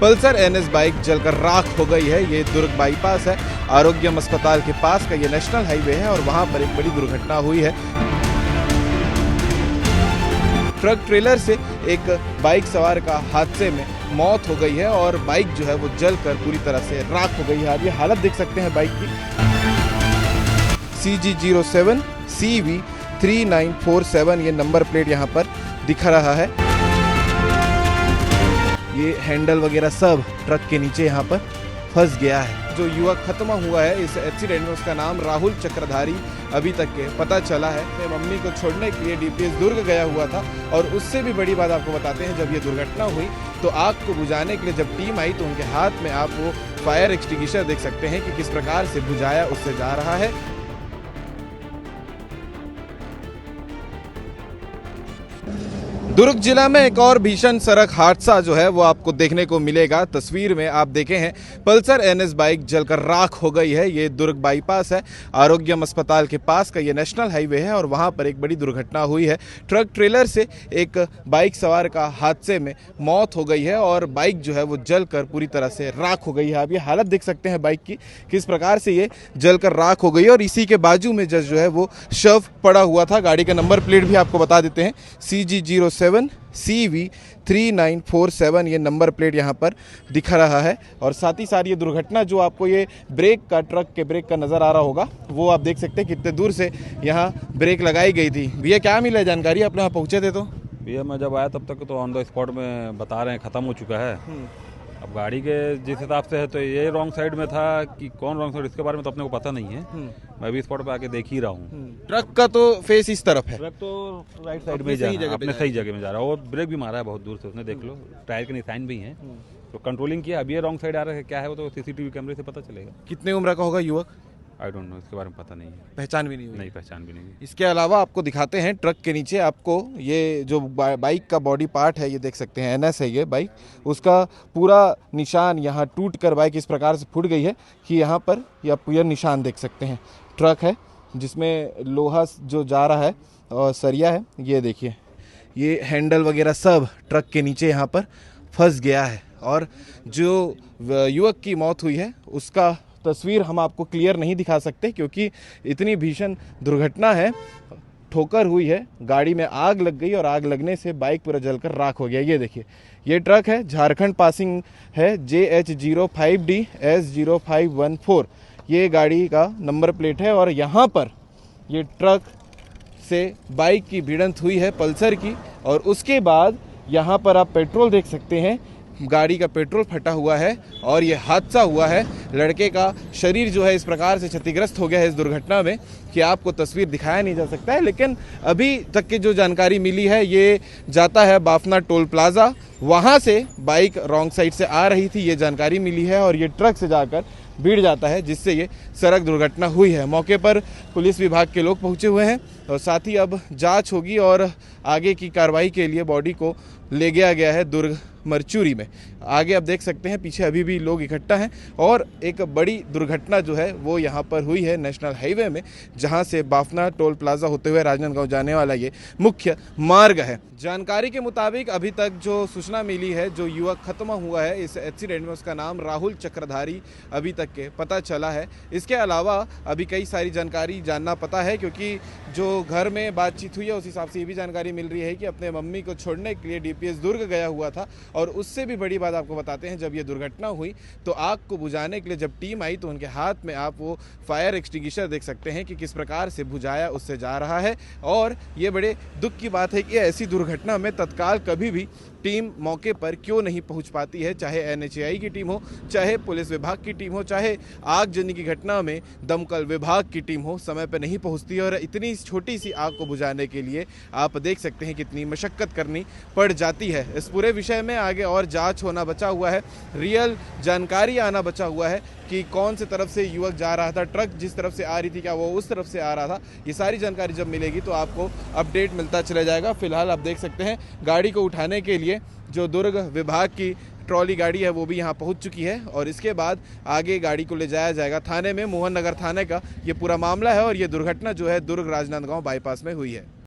Pulsar NS bike जलकर राख हो गई है। ये दुर्ग बाईपास है, आरोग्यम अस्पताल के पास का ये नेशनल हाईवे है और वहां पर एक बड़ी दुर्घटना हुई है। ट्रक ट्रेलर से एक बाइक सवार का हादसे में मौत हो गई है और बाइक जो है वो जलकर पूरी तरह से राख हो गई है। आप ये हालत देख सकते हैं बाइक की। CG07 CV 3947 ये नंबर प्लेट यहाँ पर दिखा रहा है। ये हैंडल वगैरह सब ट्रक के नीचे यहाँ पर फंस गया है। जो युवक खत्म हुआ है इस एक्सीडेंट में, उसका नाम राहुल चक्रधारी अभी तक के पता चला है। अपने मम्मी को छोड़ने के लिए DPS दुर्ग गया हुआ था और उससे भी बड़ी बात आपको बताते हैं, जब ये दुर्घटना हुई तो आग को बुझाने के लिए जब टीम आई तो उनके हाथ में आप वो फायर एक्सटिंग्विशर देख सकते हैं कि किस प्रकार से बुझाया उससे जा रहा है। दुर्ग जिला में एक और भीषण सड़क हादसा जो है वो आपको देखने को मिलेगा। तस्वीर में आप देखे हैं पल्सर एनएस बाइक जलकर राख हो गई है। ये दुर्ग बाईपास है, आरोग्यम अस्पताल के पास का ये नेशनल हाईवे है और वहां पर एक बड़ी दुर्घटना हुई है। ट्रक ट्रेलर से एक बाइक सवार का हादसे में मौत हो गई है और बाइक जो है वो जलकर पूरी तरह से राख हो गई है। आप ये हालत देख सकते हैं बाइक की, किस प्रकार से ये जलकर राख हो गई है और इसी के बाजू में जो है वो शव पड़ा हुआ था। गाड़ी का नंबर प्लेट भी आपको बता देते हैं, CG07 CV 3947 ये नंबर प्लेट यहाँ पर दिखा रहा है। और साथ ही साथ ये दुर्घटना जो आपको ये ब्रेक का, ट्रक के ब्रेक का नज़र आ रहा होगा, वो आप देख सकते हैं कितने दूर से यहाँ ब्रेक लगाई गई थी। भैया क्या मिला जानकारी, आप यहाँ पहुँचे थे? तो भैया मैं जब आया तब तक तो ऑन द स्पॉट में बता रहे हैं ख़त्म हो चुका है। अब गाड़ी के जिस हिसाब से है तो ये रॉन्ग साइड में था कि कौन रॉन्ग साइड, इसके बारे में तो अपने को पता नहीं है। मैं भी स्पॉट पे आके देख ही रहा हूँ। ट्रक का तो फेस इस तरफ है, ट्रक तो राइट साइड में जा रहा है, अपने सही जगह में जा रहा है और ब्रेक भी मारा है बहुत दूर से उसने, देख लो टायर के निशान भी हैं। तो कंट्रोलिंग किया, अब ये रॉन्ग साइड आ रहा है, क्या है वो तो CCTV कैमरे से पता चलेगा। कितने उम्र का होगा युवक? आई डोंट नो, इसके बारे में पता नहीं है। पहचान भी नहीं हुई? नहीं, पहचान भी नहीं हुई। इसके अलावा आपको दिखाते हैं ट्रक के नीचे आपको ये जो बाइक का बॉडी पार्ट है, ये देख सकते हैं NS है ये बाइक, उसका पूरा निशान यहाँ टूट कर बाइक इस प्रकार से फूट गई है कि यहाँ पर यह पूरा निशान देख सकते हैं। ट्रक है जिसमें लोहा जो जा रहा है और सरिया है, ये देखिए ये हैंडल वगैरह सब ट्रक के नीचे यहाँ पर फंस गया है। और जो युवक की मौत हुई है उसका तस्वीर हम आपको क्लियर नहीं दिखा सकते क्योंकि इतनी भीषण दुर्घटना है। ठोकर हुई है, गाड़ी में आग लग गई और आग लगने से बाइक पूरा जलकर राख हो गया। ये देखिए ये ट्रक है, झारखंड पासिंग है, JH05D S0514 ये गाड़ी का नंबर प्लेट है। और यहाँ पर ये ट्रक से बाइक की भिड़ंत हुई है पल्सर की और उसके बाद यहाँ पर आप पेट्रोल देख सकते हैं, गाड़ी का पेट्रोल फटा हुआ है और ये हादसा हुआ है। लड़के का शरीर जो है इस प्रकार से क्षतिग्रस्त हो गया है इस दुर्घटना में कि आपको तस्वीर दिखाया नहीं जा सकता है। लेकिन अभी तक की जो जानकारी मिली है, ये जाता है बाफना टोल प्लाजा, वहाँ से बाइक रॉन्ग साइड से आ रही थी, ये जानकारी मिली है और ये ट्रक से जाकर भिड़ जाता है जिससे ये सड़क दुर्घटना हुई है। मौके पर पुलिस विभाग के लोग पहुंचे हुए हैं और साथ ही अब जांच होगी और आगे की कार्रवाई के लिए बॉडी को ले गया है दुर्ग मरचूरी में। आगे आप देख सकते हैं पीछे अभी भी लोग इकट्ठा हैं और एक बड़ी दुर्घटना जो है वो यहाँ पर हुई है नेशनल हाईवे में, जहाँ से बाफना टोल प्लाजा होते हुए राजनांदगांव जाने वाला ये मुख्य मार्ग है। जानकारी के मुताबिक अभी तक जो सूचना मिली है, जो युवक खत्म हुआ है इस एक्सीडेंट में, उसका नाम राहुल चक्रधारी अभी तक के पता चला है। इसके अलावा अभी कई सारी जानकारी जानना पता है क्योंकि जो घर में बातचीत हुई है उस हिसाब से ये भी जानकारी मिल रही है कि अपने मम्मी को छोड़ने के लिए DPS दुर्ग गया हुआ था और उससे भी बड़ी बात आपको बताते हैं, जब ये दुर्घटना हुई तो आग को बुझाने के लिए जब टीम आई तो उनके हाथ में आप वो फायर एक्सटिंग्विशर देख सकते हैं कि किस प्रकार से बुझाया उससे जा रहा है। और ये बड़े दुख की बात है कि ऐसी दुर्घटना में तत्काल कभी भी टीम मौके पर क्यों नहीं पहुंच पाती है, चाहे NHAI की टीम हो, चाहे पुलिस विभाग की टीम हो, चाहे आगजनी की घटना में दमकल विभाग की टीम हो, समय पर नहीं पहुंचती। और इतनी छोटी सी आग को बुझाने के लिए आप देख सकते हैं कितनी मशक्कत करनी पड़ जाती है। इस पूरे विषय में आगे और जांच होना बचा हुआ है, रियल जानकारी आना बचा हुआ है कि कौन से तरफ से युवक जा रहा था, ट्रक जिस तरफ से आ रही थी क्या वो उस तरफ से आ रहा था। ये सारी जानकारी जब मिलेगी तो आपको अपडेट मिलता चला जाएगा। फिलहाल आप देख सकते हैं गाड़ी को उठाने के लिए जो दुर्ग विभाग की ट्रॉली गाड़ी है वो भी यहाँ पहुँच चुकी है और इसके बाद आगे गाड़ी को ले जाया जाएगा थाने में। मोहन नगर थाने का ये पूरा मामला है और ये दुर्घटना जो है दुर्ग राजनांदगांव बाईपास में हुई है।